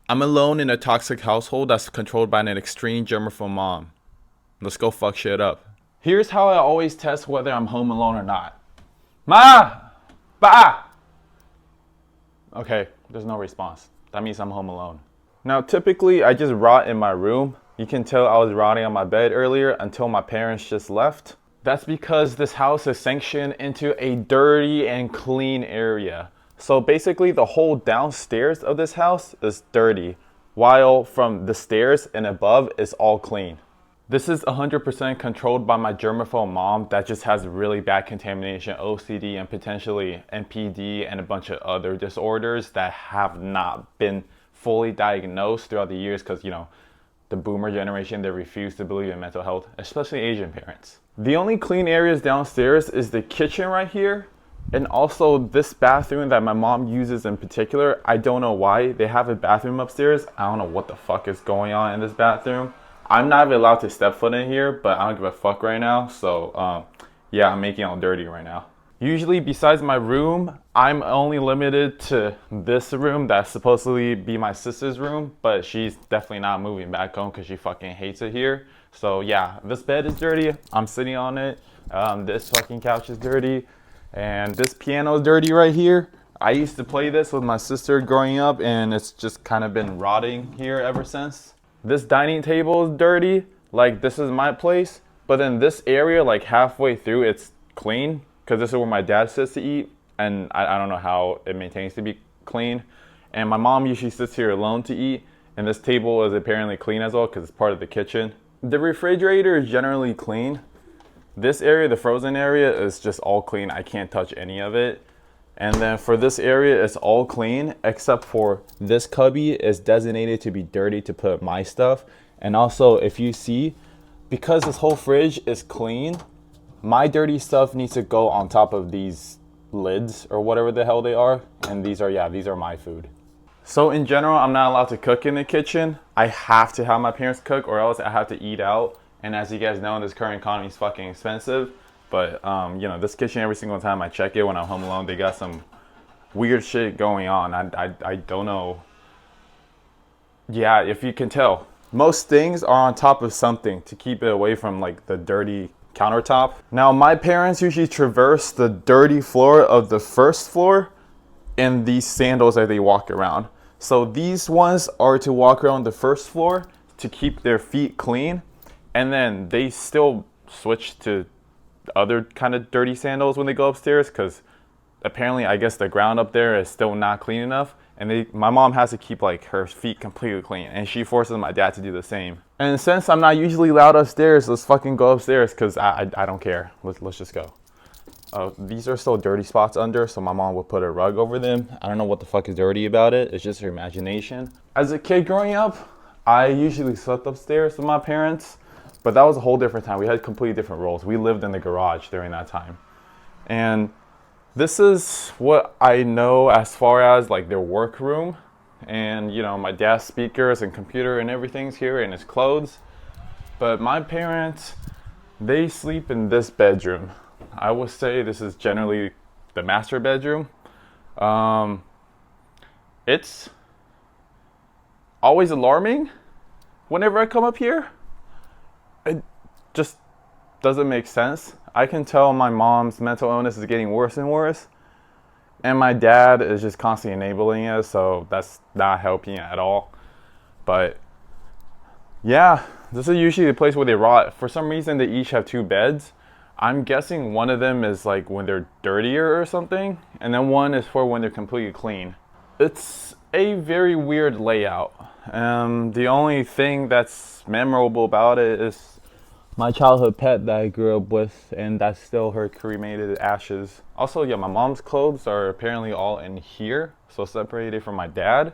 I'm alone in a toxic household that's controlled by an extreme germaphobe mom. Let's go fuck shit up. Here's how I always test whether I'm home alone or not. Ma! Ba! Okay, there's no response. That means I'm home alone. Now, typically, I just rot in my room. You can tell I was rotting on my bed earlier until my parents just left. That's because this house is sanctioned into a dirty and clean area. So basically, the whole downstairs of this house is dirty, while from the stairs and above is all clean. This is 100% controlled by my germaphobe mom that just has really bad contamination, OCD, and potentially NPD and a bunch of other disorders that have not been fully diagnosed throughout the years because, the boomer generation, they refuse to believe in mental health, especially Asian parents. The only clean areas downstairs is the kitchen right here, and also this bathroom that my mom uses in particular. I don't know why. They have a bathroom upstairs. I don't know what the fuck is going on in this bathroom. I'm not even allowed to step foot in here, but I don't give a fuck right now. So, yeah, I'm making it all dirty right now. Usually, besides my room, I'm only limited to this room that's supposedly be my sister's room, but she's definitely not moving back home because she fucking hates it here. So, yeah, this bed is dirty. I'm sitting on it. This fucking couch is dirty. And this piano is dirty right here. I used to play this with my sister growing up, and it's just kind of been rotting here ever since. This dining table is dirty, like this is my place, but then this area, like halfway through, it's clean, because this is where my dad sits to eat, and I don't know how it maintains to be clean. And my mom usually sits here alone to eat, and this table is apparently clean as well, because it's part of the kitchen. The refrigerator is generally clean. This area, the frozen area, is just all clean. I can't touch any of it. And then for this area, it's all clean, except for this cubby is designated to be dirty to put my stuff. And also, if you see, because this whole fridge is clean, my dirty stuff needs to go on top of these lids or whatever the hell they are. And these are my food. So in general, I'm not allowed to cook in the kitchen. I have to have my parents cook or else I have to eat out. And as you guys know, this current economy is fucking expensive. But, this kitchen, every single time I check it when I'm home alone, they got some weird shit going on. I don't know. Yeah, if you can tell. Most things are on top of something to keep it away from, like, the dirty countertop. Now, my parents usually traverse the dirty floor of the first floor in these sandals that they walk around. So these ones are to walk around the first floor to keep their feet clean. And then they still switch to other kind of dirty sandals when they go upstairs because apparently I guess the ground up there is still not clean enough, and my mom has to keep like her feet completely clean, and she forces my dad to do the same. And since I'm not usually allowed upstairs, let's fucking go upstairs because I don't care. Let's just go. These are still dirty spots under, so my mom would put a rug over them. I don't know what the fuck is dirty about it. It's just her imagination. As a kid growing up, I usually slept upstairs with my parents. But that was a whole different time. We had completely different roles. We lived in the garage during that time. And this is what I know as far as like their workroom. And my dad's speakers and computer and everything's here and his clothes. But my parents, they sleep in this bedroom. I would say this is generally the master bedroom. It's always alarming whenever I come up here. It just doesn't make sense. I can tell my mom's mental illness is getting worse and worse. And my dad is just constantly enabling it, so that's not helping at all. But yeah, this is usually the place where they rot. For some reason, they each have two beds. I'm guessing one of them is like when they're dirtier or something, and then one is for when they're completely clean. It's a very weird layout. The only thing that's memorable about it is my childhood pet that I grew up with, and that's still her cremated ashes. Also, yeah, my mom's clothes are apparently all in here, so separated from my dad.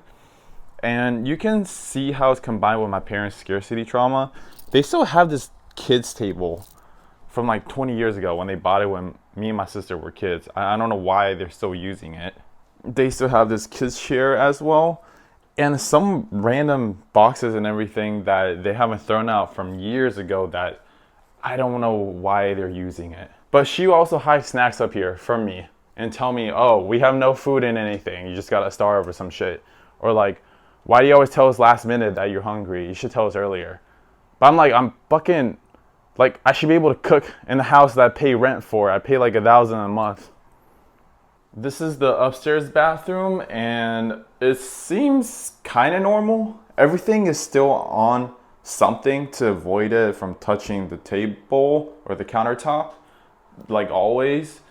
And you can see how it's combined with my parents' scarcity trauma. They still have this kids table from like 20 years ago when they bought it when me and my sister were kids. I don't know why they're still using it. They still have this kids chair as well. And some random boxes and everything that they haven't thrown out from years ago that I don't know why they're using it. But she also hides snacks up here from me and tell me, oh, we have no food in anything. You just gotta starve or some shit. Or like, Why do you always tell us last minute that you're hungry? You should tell us earlier. But I'm like, I'm fucking, like, I should be able to cook in the house that I pay rent for. I pay like $1,000 a month. This is the upstairs bathroom, and it seems kind of normal. Everything is still on something to avoid it from touching the table or the countertop, like always.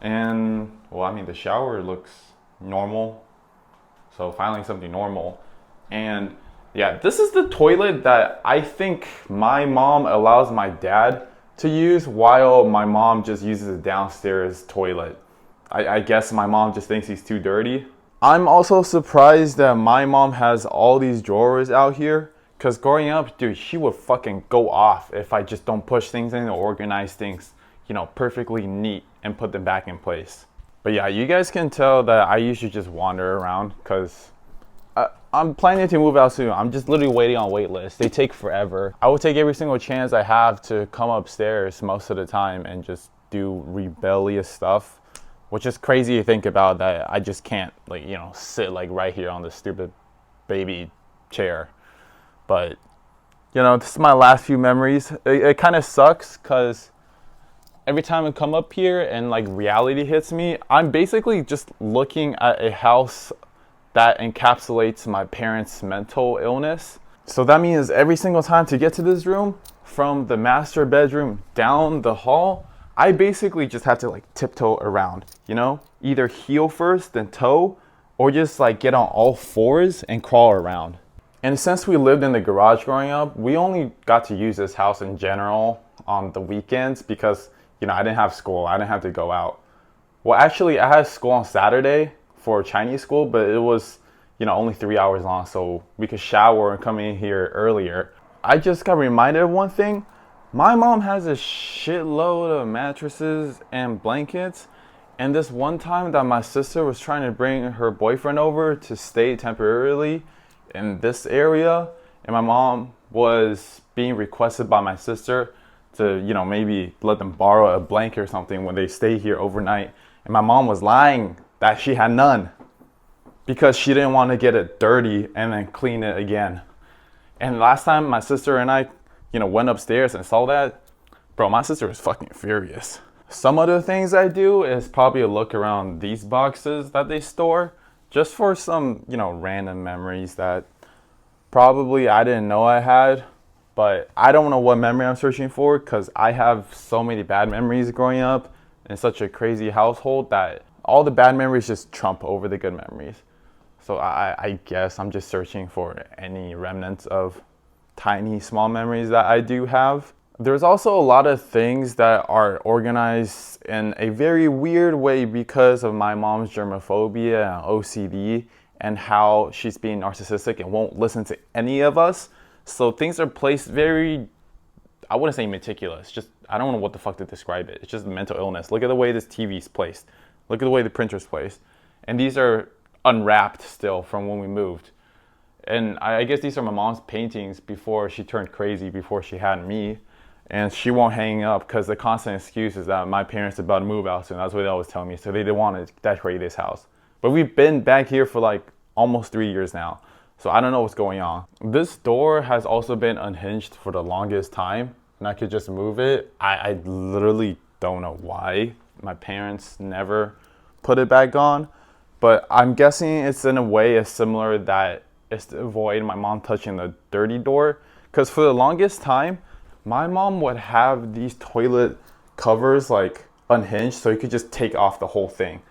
And, well, I mean, the shower looks normal. So finally something normal. And yeah, this is the toilet that I think my mom allows my dad to use while my mom just uses the downstairs toilet. I guess my mom just thinks he's too dirty. I'm also surprised that my mom has all these drawers out here, because growing up, dude, she would fucking go off if I just don't push things in or organize things, you know, perfectly neat and put them back in place. But yeah, you guys can tell that I usually just wander around because I'm planning to move out soon. I'm just literally waiting on wait lists. They take forever. I will take every single chance I have to come upstairs most of the time and just do rebellious stuff, which is crazy to think about that I just can't, like, you know, sit like right here on this stupid baby chair. But, you know, this is my last few memories. It kind of sucks because every time I come up here and like reality hits me, I'm basically just looking at a house that encapsulates my parents' mental illness. So that means every single time to get to this room, from the master bedroom down the hall, I basically just have to like tiptoe around, you know? Either heel first, then toe, or just like get on all fours and crawl around. And since we lived in the garage growing up, we only got to use this house in general on the weekends because, you know, I didn't have school. I didn't have to go out. Well, actually, I had school on Saturday for Chinese school, but it was, you know, only 3 hours long, so we could shower and come in here earlier. I just got reminded of one thing. My mom has a shitload of mattresses and blankets, and this one time that my sister was trying to bring her boyfriend over to stay temporarily in this area, and my mom was being requested by my sister to, you know, maybe let them borrow a blanket or something when they stay here overnight. And my mom was lying that she had none because she didn't want to get it dirty and then clean it again. And last time my sister and I, you know, went upstairs and saw that, bro, my sister was fucking furious. Some other things I do is probably a look around these boxes that they store just for some, you know, random memories that probably I didn't know I had. But I don't know what memory I'm searching for because I have so many bad memories growing up in such a crazy household that all the bad memories just trump over the good memories. So I guess I'm just searching for any remnants of tiny, small memories that I do have. There's also a lot of things that are organized in a very weird way because of my mom's germophobia and OCD and how she's being narcissistic and won't listen to any of us. So things are placed very, I wouldn't say meticulous, just, I don't know what the fuck to describe it. It's just mental illness. Look at the way this TV's placed. Look at the way the printer's placed. And these are unwrapped still from when we moved. And I guess these are my mom's paintings before she turned crazy, before she had me. And she won't hang up because the constant excuse is that my parents are about to move out soon. That's what they always tell me. So they didn't want to decorate this house. But we've been back here for like almost 3 years now. So I don't know what's going on. This door has also been unhinged for the longest time. And I could just move it. I literally don't know why. My parents never put it back on. But I'm guessing it's in a way as similar that it's to avoid my mom touching the dirty door. Because for the longest time, my mom would have these toilet covers like unhinged so you could just take off the whole thing.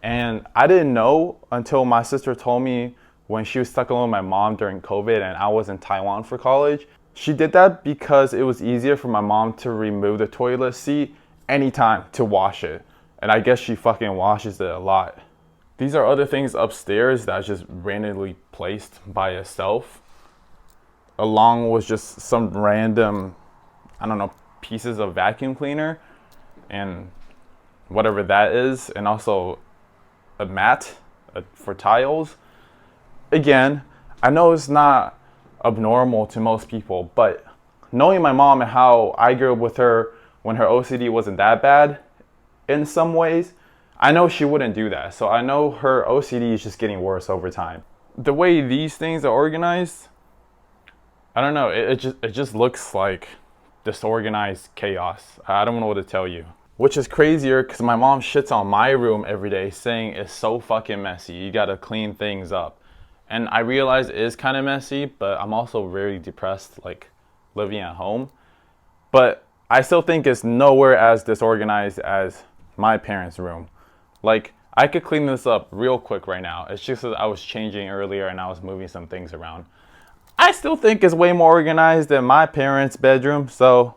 And I didn't know until my sister told me when she was stuck alone with my mom during COVID and I was in Taiwan for college. She did that because it was easier for my mom to remove the toilet seat anytime to wash it. And I guess she fucking washes it a lot. These are other things upstairs that's just randomly placed by itself, along with just some random, I don't know, pieces of vacuum cleaner and whatever that is, and also a mat for tiles. Again, I know it's not abnormal to most people, but knowing my mom and how I grew up with her when her OCD wasn't that bad in some ways, I know she wouldn't do that. So I know her OCD is just getting worse over time. the way these things are organized, I don't know. It just looks like disorganized chaos. I don't know what to tell you. Which is crazier because my mom shits on my room every day, saying it's so fucking messy. You gotta clean things up. And I realize it is kind of messy, but I'm also very depressed, like living at home. But I still think it's nowhere as disorganized as my parents' room. Like, I could clean this up real quick right now. It's just that I was changing earlier and I was moving some things around. I still think it's way more organized than my parents' bedroom, so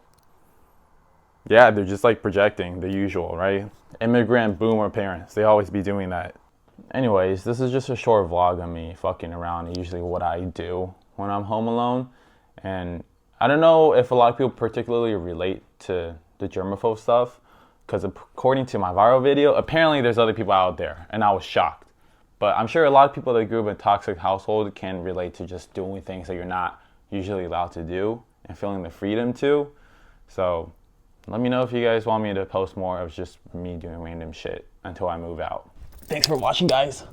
yeah, they're just like projecting the usual, right? Immigrant boomer parents, they always be doing that. Anyways, this is just a short vlog of me fucking around, usually what I do when I'm home alone. And I don't know if a lot of people particularly relate to the germaphobe stuff, because according to my viral video, apparently there's other people out there, and I was shocked. But I'm sure a lot of people that grew up in a toxic household can relate to just doing things that you're not usually allowed to do and feeling the freedom to. So let me know if you guys want me to post more of just me doing random shit until I move out. Thanks for watching, guys.